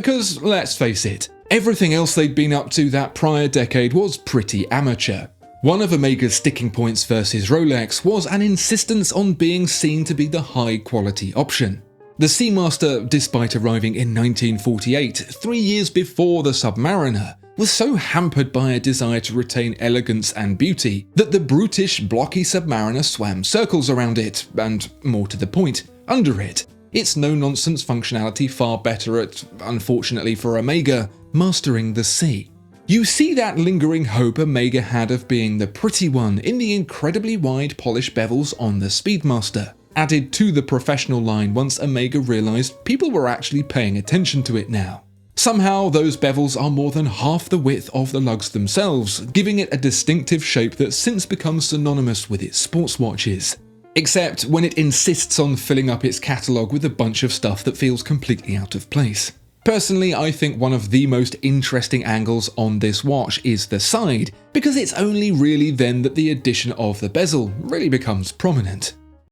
Because let's face it, everything else they'd been up to that prior decade was pretty amateur. One of Omega's sticking points versus Rolex was an insistence on being seen to be the high-quality option. The Seamaster, despite arriving in 1948, 3 years before the Submariner, was so hampered by a desire to retain elegance and beauty that the brutish, blocky Submariner swam circles around it, and, more to the point, under it. Its no-nonsense functionality far better at, unfortunately for Omega, mastering the sea. You see that lingering hope Omega had of being the pretty one in the incredibly wide polished bevels on the Speedmaster, added to the professional line once Omega realized people were actually paying attention to it now. Somehow, those bevels are more than half the width of the lugs themselves, giving it a distinctive shape that's since become synonymous with its sports watches. Except when it insists on filling up its catalogue with a bunch of stuff that feels completely out of place. Personally, I think one of the most interesting angles on this watch is the side, because it's only really then that the addition of the bezel really becomes prominent.